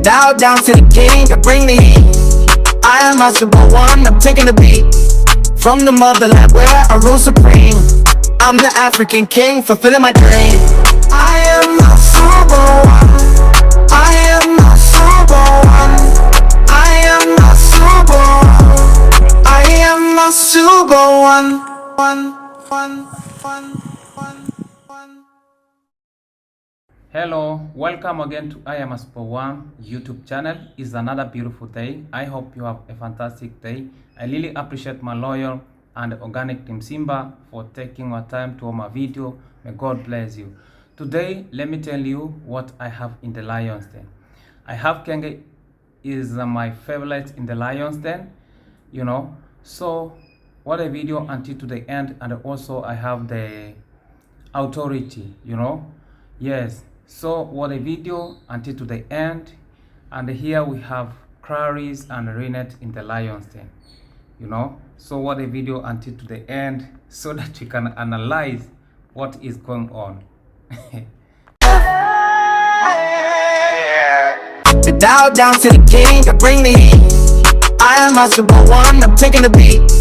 Bow down to the king, I bring the heat. I am master one, I'm taking the beat. From the motherland where I rule supreme. I'm the African king, fulfilling my dream. I am a super one. I am a super one. I am a super one. I am a super one. Hello, welcome again to I Am a Super One YouTube channel. It's another beautiful day. I hope you have a fantastic day. I really appreciate my loyal and organic team Simba for taking your time to watch my video. May God bless you. Today, let me tell you what I have in the lion's den. I have Kenge is my favorite in the lion's den, So, what a video until to the end, and also I have the authority, Yes. So what a video until to the end, and here we have Claris and Renette in the lion's den, So what a video until to the end, so that you can analyze what is going on. Bow down to the king, I bring the heat. I am a super one, I'm taking the beat.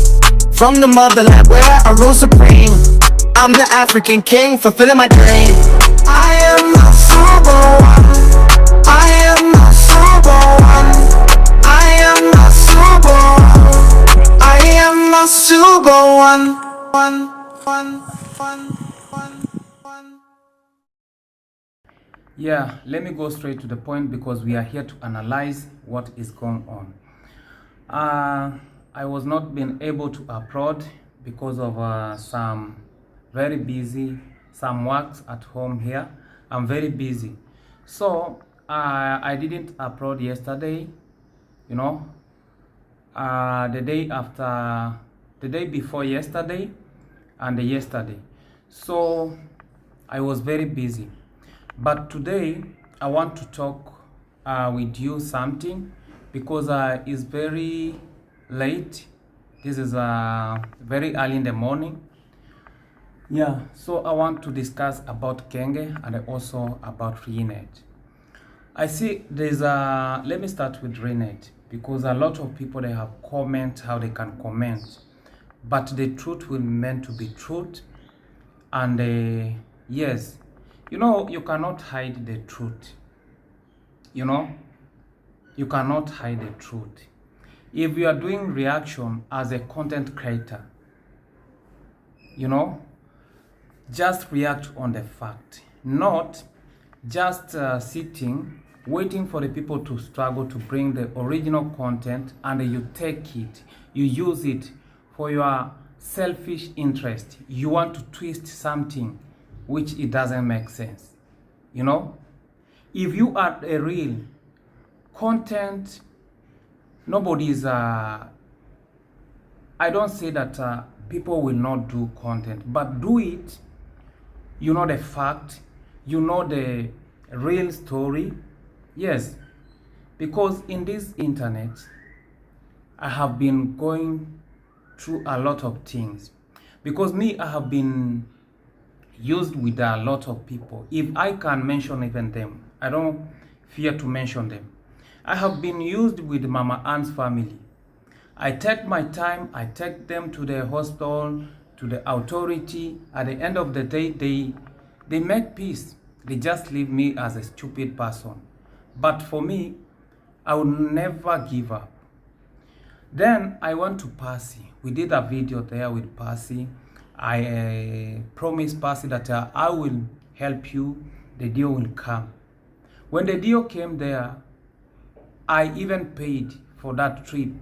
From the motherland where I rule supreme. I'm the African king, fulfilling my dream. I am a super one. I am a super one. I am a super one. I am a super one. Yeah, let me go straight to the point because we are here to analyze what is going on. I was not being able to upload because of some very busy, some works at home here. I'm very busy, so I didn't upload yesterday, the day before yesterday and yesterday. So I was very busy, but today I want to talk with you something because it's very late. This is very early in the morning. Yeah, so I want to discuss about Kenge and also about Renette. I see there's let me start with Renette because a lot of people, they have comment how they can comment, but the truth will meant to be truth. And yes, you cannot hide the truth. You cannot hide the truth. If you are doing reaction as a content creator, just react on the fact, not just sitting waiting for the people to struggle to bring the original content, and you take it, you use it for your selfish interest. You want to twist something which it doesn't make sense. If you are a real content, nobody's I don't say that people will not do content, but do it. The fact, the real story. Yes, because in this internet, I have been going through a lot of things. Because me, I have been used with a lot of people. If I can mention even them, I don't fear to mention them. I have been used with Mama Ann's family. I take my time, I take them to the hospital, to the authority. At the end of the day, they make peace. They just leave me as a stupid person. But for me, I will never give up. Then I went to Percy. We did a video there with Percy. I promised Percy that I will help you. The deal will come. When the deal came there, I even paid for that trip.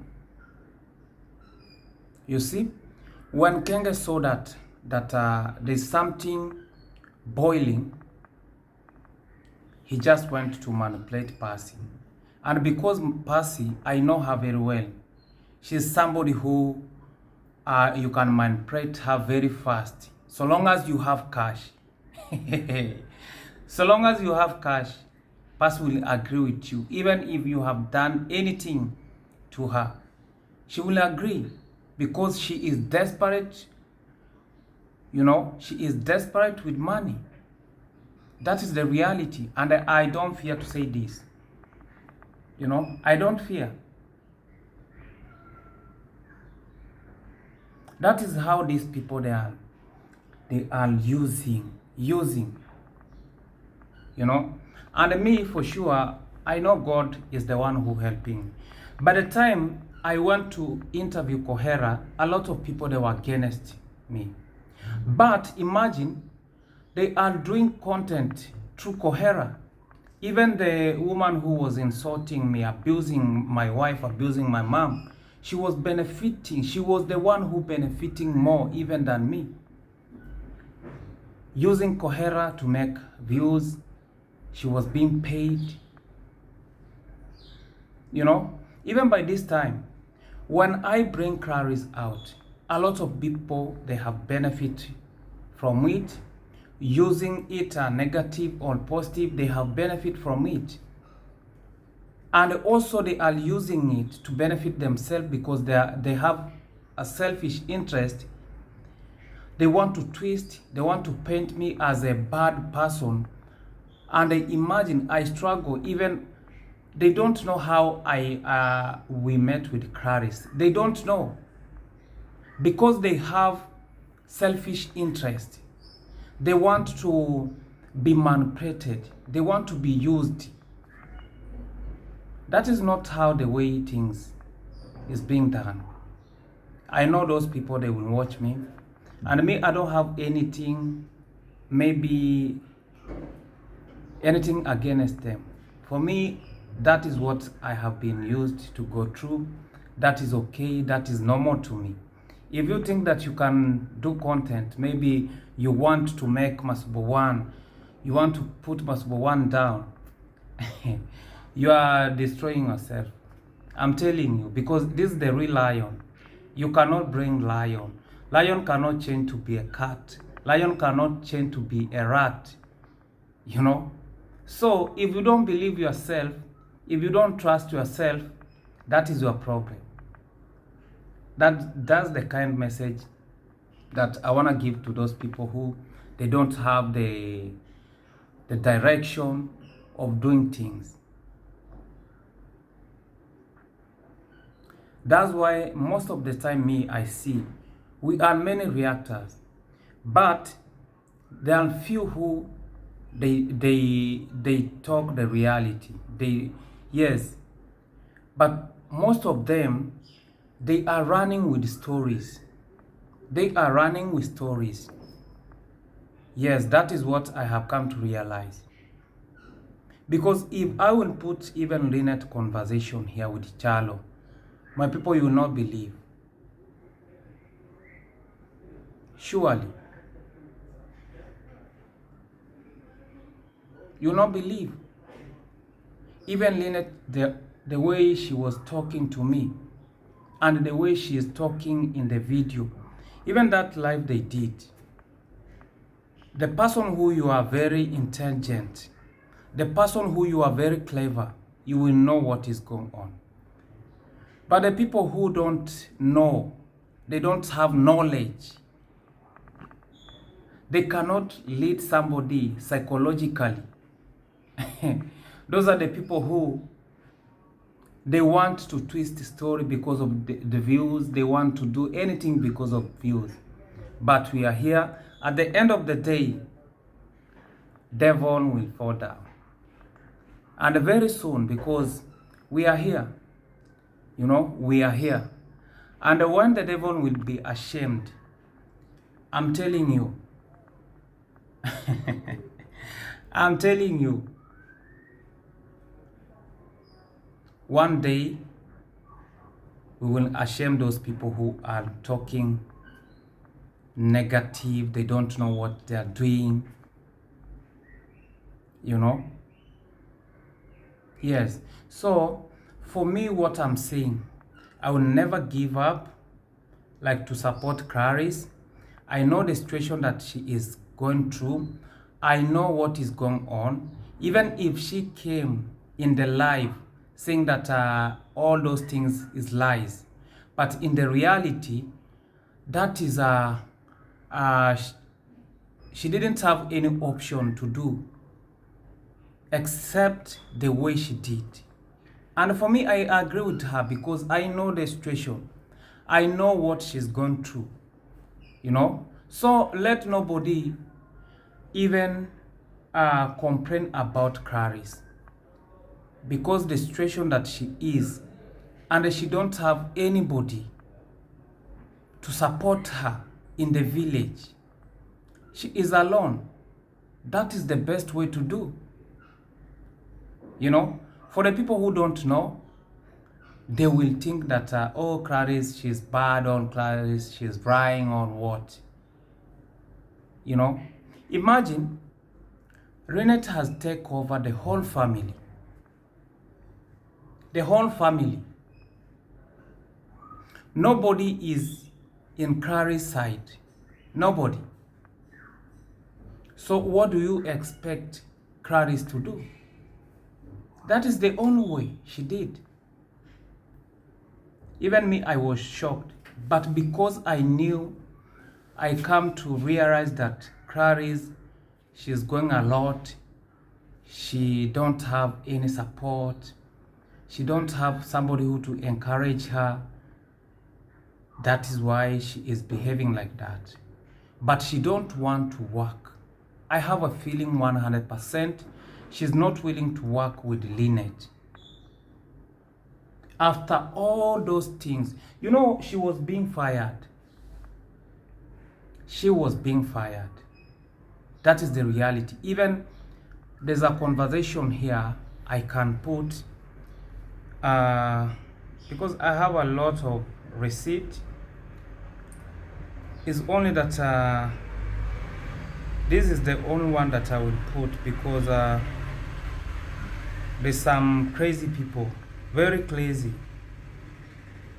You see, when Kenge saw that there's something boiling, he just went to manipulate Percy. And because Percy, I know her very well. She's somebody who you can manipulate her very fast. So long as you have cash. So long as you have cash, Percy will agree with you. Even if you have done anything to her, she will agree. Because she is desperate, she is desperate with money. That is the reality, and I don't fear to say this. You know, I don't fear. That is how these people they are using, you know. And me, for sure, I know God is the one who helping. By the time I went to interview Kohera, a lot of people they were against me. But imagine, they are doing content through Kohera. Even the woman who was insulting me, abusing my wife, abusing my mom, she was benefiting. She was the one who benefiting more even than me. Using Kohera to make views, she was being paid. You know, even by this time, when I bring Claris out, a lot of people, they have benefit from it. Using it negative or positive, they have benefit from it. And also they are using it to benefit themselves because they have a selfish interest. They want to twist, they want to paint me as a bad person. And they imagine I struggle. Even they don't know how we met with Claris. They don't know. Because they have selfish interest. They want to be manipulated. They want to be used. That is not how the way things is being done. I know those people, they will watch me. And me, I don't have anything, maybe anything against them. For me, that is what I have been used to go through. That is okay. That is normal to me. If you think that you can do content, maybe you want to make Masubo One, you want to put Masubo One down, you are destroying yourself. I'm telling you, because this is the real lion. You cannot bring lion. Lion cannot change to be a cat. Lion cannot change to be a rat. You know? So if you don't believe yourself, if you don't trust yourself, that is your problem. That's the kind of message that I want to give to those people who they don't have the direction of doing things. That's why most of the time I see we are many reactors, but there are few who they talk the reality. Yes, but most of them, they are running with stories. They are running with stories. Yes, that is what I have come to realize. Because if I will put even Lynette conversation here with Charlo, my people, you will not believe. Surely. You will not believe. Even Lynette, the way she was talking to me, and the way she is talking in the video, even that live they did, the person who you are very intelligent, the person who you are very clever, you will know what is going on. But the people who don't know, they don't have knowledge, they cannot lead somebody psychologically. Those are the people who they want to twist the story because of the views. They want to do anything because of views. But we are here. At the end of the day, devil will fall down. And very soon, because we are here. You know, we are here. And when the devil will be ashamed, I'm telling you, I'm telling you, one day we will ashame those people who are talking negative. They don't know what they are doing. You know? Yes. So for me, what I'm saying, I will never give up, like, to support Claris. I know the situation that she is going through. I know what is going on. Even if she came in the live saying that all those things is lies, but in the reality, that is she didn't have any option to do except the way she did. And for me, I agree with her because I know the situation. I know what she's gone through, you know. So let nobody even complain about Claris because the situation that she is, and she don't have anybody to support her in the village. She is alone. That is the best way to do. You know, for the people who don't know, they will think that, oh, Claris, she's bad on Claris, she's lying on what? You know, imagine Renette has taken over the whole family. The whole family. Nobody is in Claris' side. Nobody. So what do you expect Claris to do? That is the only way she did. Even me, I was shocked. But because I knew, I come to realize that Claris, she's going a lot. She don't have any support. She don't have somebody who to encourage her. That is why she is behaving like that. But she don't want to work. I have a feeling 100% she's not willing to work with Lynette. After all those things, you know, she was being fired. She was being fired. That is the reality. Even there's a conversation here I can put because I have a lot of receipt. It's only that this is the only one that I will put because there's some crazy people, very crazy.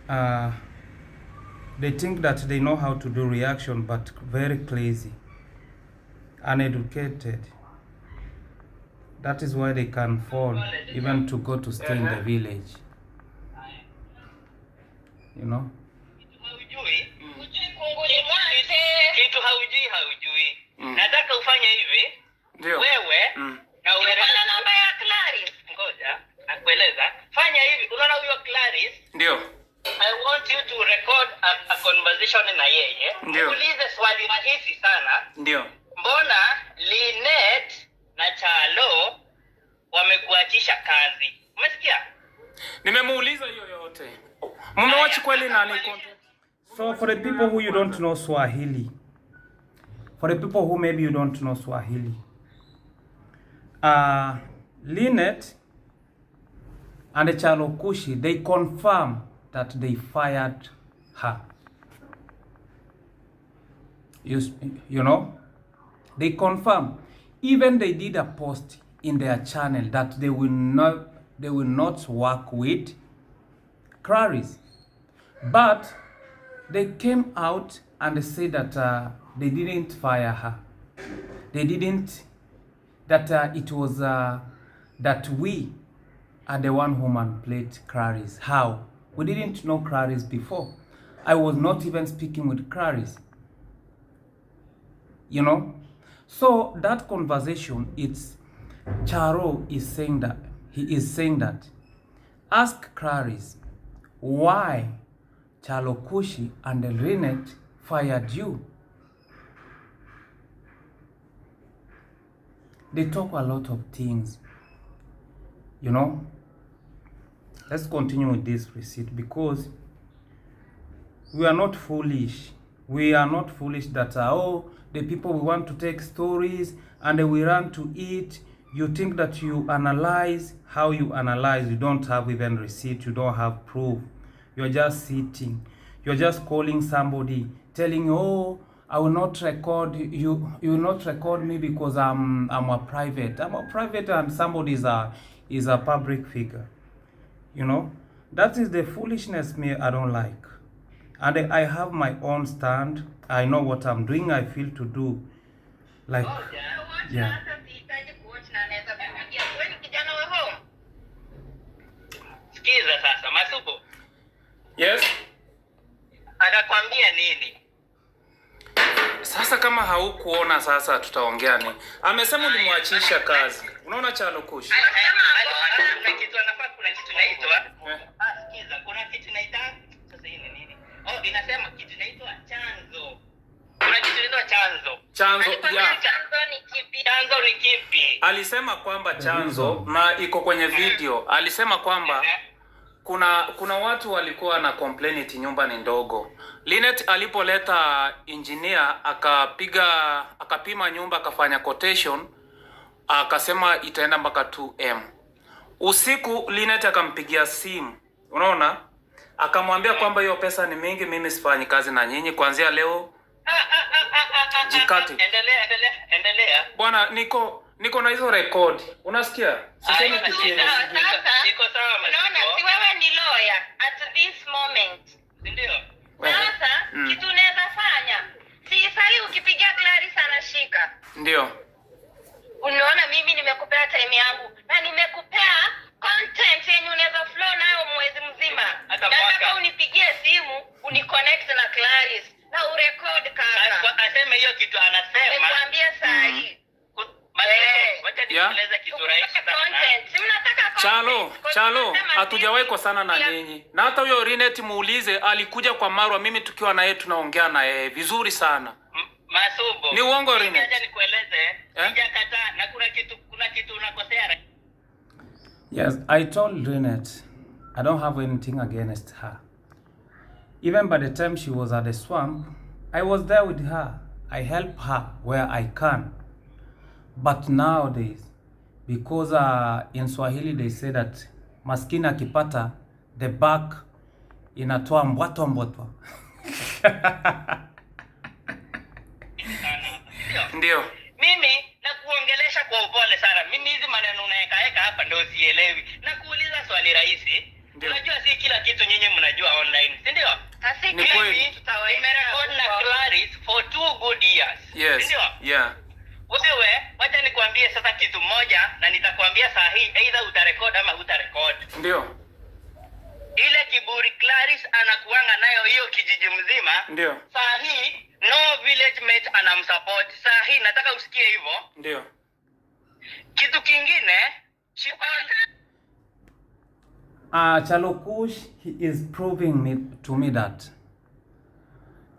They think that they know how to do reaction, but very crazy, uneducated. That is why they can fall even to go to stay in the village. You know? Nataka ufanye hivi. Ndio. Wewe na ueleze namba ya Claris. Ngoja, nakueleza. Fanya hivi. Unaona huyo Claris? Ndio. I want you to record a conversation na yeye. Ndio. Ulize swali rahisi sana. Ndio. Mbona Lynette na Chalo wamekuachisha kazi? Umesikia? Nimemuuliza hiyo yote. Mmewachi kweli nani content? So for the people who you don't know Swahili, for the people who maybe you don't know Swahili, Lynette and the Chalo Kushi, they confirm that they fired her. You know, they confirm. Even they did a post in their channel that they will not work with Claris. But they came out and they said that they didn't fire her. They didn't, that it was that we are the one who manipulated Claris. How? We didn't know Claris before. I was not even speaking with Claris. You know? So that conversation, it's Charo is saying that, he is saying that, ask Claris why Chalo Kushi and Lynette fired you. They talk a lot of things, you know. Let's continue with this receipt because we are not foolish. We are not foolish that oh, the people we want to take stories and we run to it. You think that you analyze. How you analyze? You don't have even receipt. You don't have proof. You're just sitting. You're just calling somebody, telling, oh, I will not record you. You will not record me because I'm a private. I'm a private, and somebody is a public figure. You know, that is the foolishness me I don't like. And I have my own stand. I know what I'm doing. I feel to do. Like, yeah. Sikiza sasa, Masubu. Yes. Anakwambia nini? Sasa kama haukuona sasa tutaongea nini? Amesema ulimwachisha kazi. Unaona Chalo Kushi? Kuna kitu anafaa, kuna kitu naitwa Sikiza, kuna kitu inaita sasa hii ni nini? Oh, inasema kitu inaitwa chanzo. Kuna kitu inaitwa chanzo. Chanzo, yeah. Chanzo ni kipi? Alisema kwamba chanzo na iko kwenye video. Alisema kwamba kuna watu walikuwa na complain eti nyumba ni ndogo. Linet alipoleta engineer akapima nyumba, akafanya quotation, akasema itaenda mpaka 2M. Usiku Linet akampigia simu, unaona? Akamwambia kwamba hiyo pesa ni mingi, mimi sifanyi kazi na nyinyi kuanzia leo. Jikati. Endelea. Bwana, niko na hizo record. Unasikia? Sisemi kitu. Niko sawa. Unaona, si wewe ni lawyer at this moment. Ndio. Sasa kitu unaweza fanya. Si sahi ukipigia Claris anashika. Ndio. Unaona, mimi nimekupea time yangu na nimekupea content yenye unaweza flow nayo mwezi mzima. Nataka unipigie simu, uniconnect na Claris na urecord kaka. Aseme hiyo kitu anasema. Nimekwambia sahi. Wacha nieleze kitu rahisi sana. Chalo, hatujawahi kosana na nyinyi. Na hata huyo Rinet muulize, alikuja kwa Marwa, mimi tukiwa na yeye tunaongea na yeye vizuri sana. Masubo. Ni uongo Rinet. Acha nikueleze. Sijakataa na kuna kitu unakosea. Yes, I told Rinet I don't have anything against her. Even by the time she was at the swamp, I was there with her. I help her where I can. But nowadays, because in Swahili they say that maskini akipata the back inatoa mbwatwa mbwatwa. Ndio. Mimi nakuongelesha kwa upole sana. Mimi hizi maneno unaweka hapa ndio sielewi. Nakuuliza swali rahisi. Unajua si kila kitu nyinyi mnajua online, si ndio? Ni kweli. Tumerecord na Claris for 2 good years. Yes. Ndio? Yeah. Wewe, wacha nikwambie sasa kitu moja na nitakwambia saa hii either utarecord ama hutarecord. Ndio. Ile kiburi Claris anakuanga nayo hiyo kijiji mzima. Ndio. Saa hii no village mate anamsupport. Saa hii nataka usikie hivyo. Ndio. Kitu kingine, Chalokush, he is proving to me that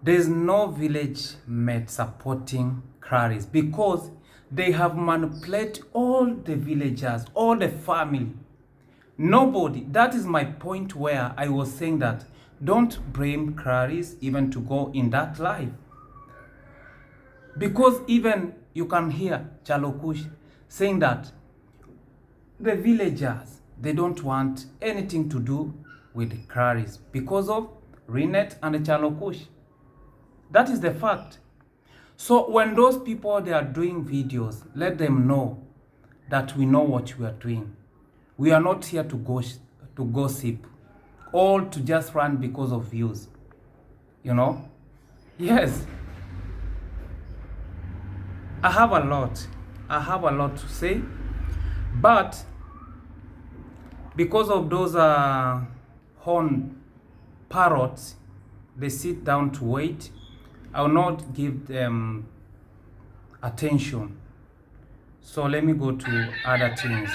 there is no village mate supporting Claris because they have manipulated all the villagers, all the family. Nobody. That is my point where I was saying that don't blame Claris even to go in that life. Because even you can hear Chalokush saying that the villagers, they don't want anything to do with Claris because of Rinet and Chalokush. That is the fact. So when those people, they are doing videos, let them know that we know what we are doing. We are not here to gossip or to just run because of views. You know? Yes. I have a lot to say, but because of those horn parrots, they sit down to wait. I will not give them attention. So let me go to other things.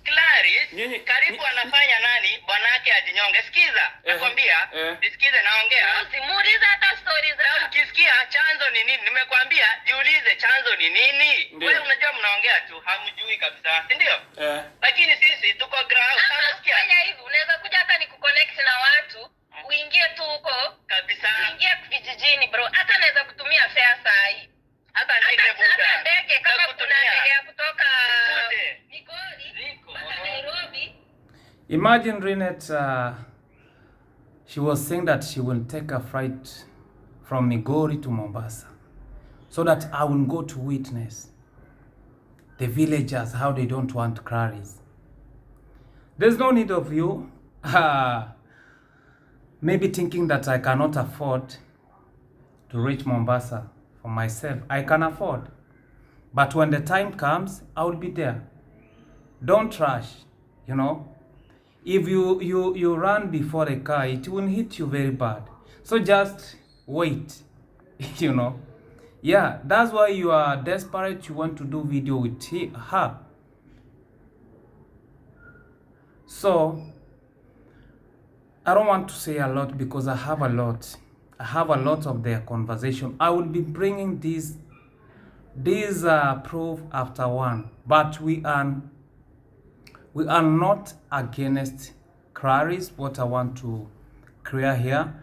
Claris, karibu anafanya nani? Bwanake ajinyonge. Sikiza, nakwambia, nisikize naongea. Usimuulize hata stories za. Ukisikia chanzo ni nini? Nimekwambia, jiulize chanzo ni nini? Wewe unajua mnaongea tu, hamjui kabisa, si ndio? Lakini sisi tuko ground. Unasikia? Fanya hivi, unaweza kuja hata nikuconnect na watu, uingie tu huko kabisa. Uingie vijijini bro. Hata naweza kutumia fare saa hii. Hata ndege kama kuna ndege ya kutoka Migori mpaka Nairobi. Imagine Rinet, she was saying that she will take a flight from Migori to Mombasa so that I will go to witness the villagers, how they don't want Claris. There's no need of you maybe thinking that I cannot afford to reach Mombasa for myself. I can afford. But when the time comes, I will be there. Don't rush, you know. If you run before a car, it will hit you very bad. So just wait, you know. Yeah, that's why you are desperate. You want to do video with her. So I don't want to say a lot because I have a lot of their conversation. I will be bringing these proof after one, but we are not against Claris. What I want to clear here,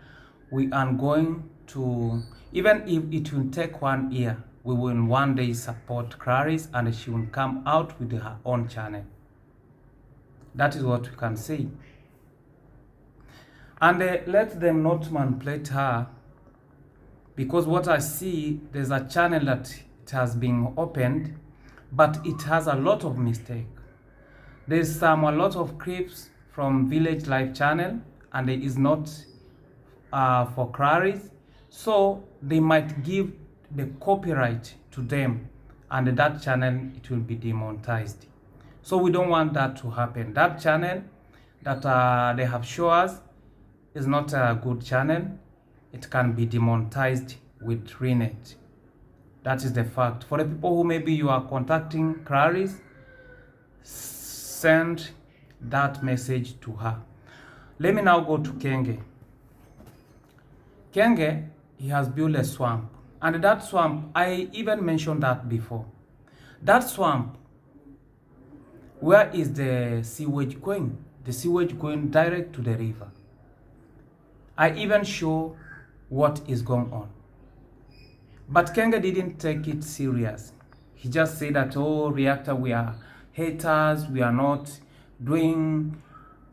we are going to, even if it will take 1 year, we will one day support Claris and she will come out with her own channel. That is what we can say. And let them not manipulate her, because what I see, there's a channel that it has been opened, but it has a lot of mistake. There's a lot of clips from Village Life channel, and it is not for Claris, so they might give the copyright to them, and that channel, it will be demonetized. So we don't want that to happen. That channel that they have shown us is not a good channel. It can be demonetized with Renet. That is the fact. For the people who maybe you are contacting Claris, send that message to her. Let me now go to Kenge. Kenge, he has built a swamp. And that swamp, I even mentioned that before. That swamp, where is the sewage going? The sewage going direct to the river. I even show what is going on. But Kenge didn't take it serious. He just said that, oh, reactor, we are haters, we are not doing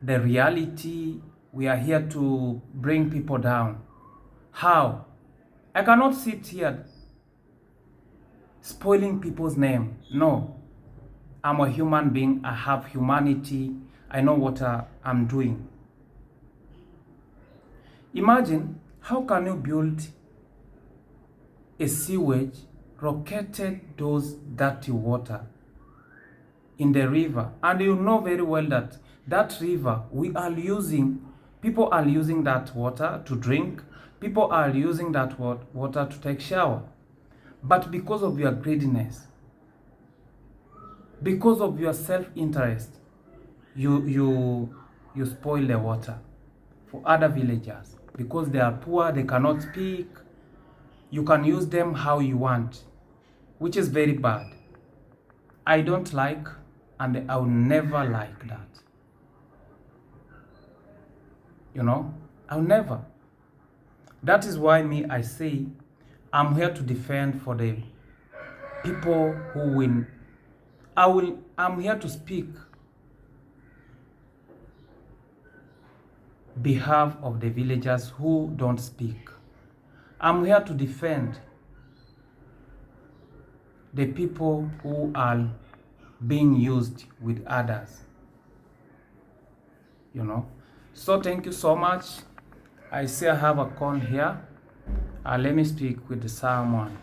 the reality, we are here to bring people down. How? I cannot sit here spoiling people's name. No. I'm a human being. I have humanity. I know what I'm doing. Imagine, how can you build a sewage, rocketed those dirty water in the river, and you know very well that that river, people are using that water to drink, people are using that water to take shower. But because of your greediness, because of your self-interest, you spoil the water for other villagers. Because they are poor, they cannot speak, you can use them how you want, which is very bad. I don't like, and I will never like that. You know, I'll never. That is why I say, I'm here to defend for the people who win. I'm here to speak behalf of the villagers who don't speak. I'm here to defend the people who are being used with others. You know. So thank you so much. I see I have a call here. Let me speak with someone.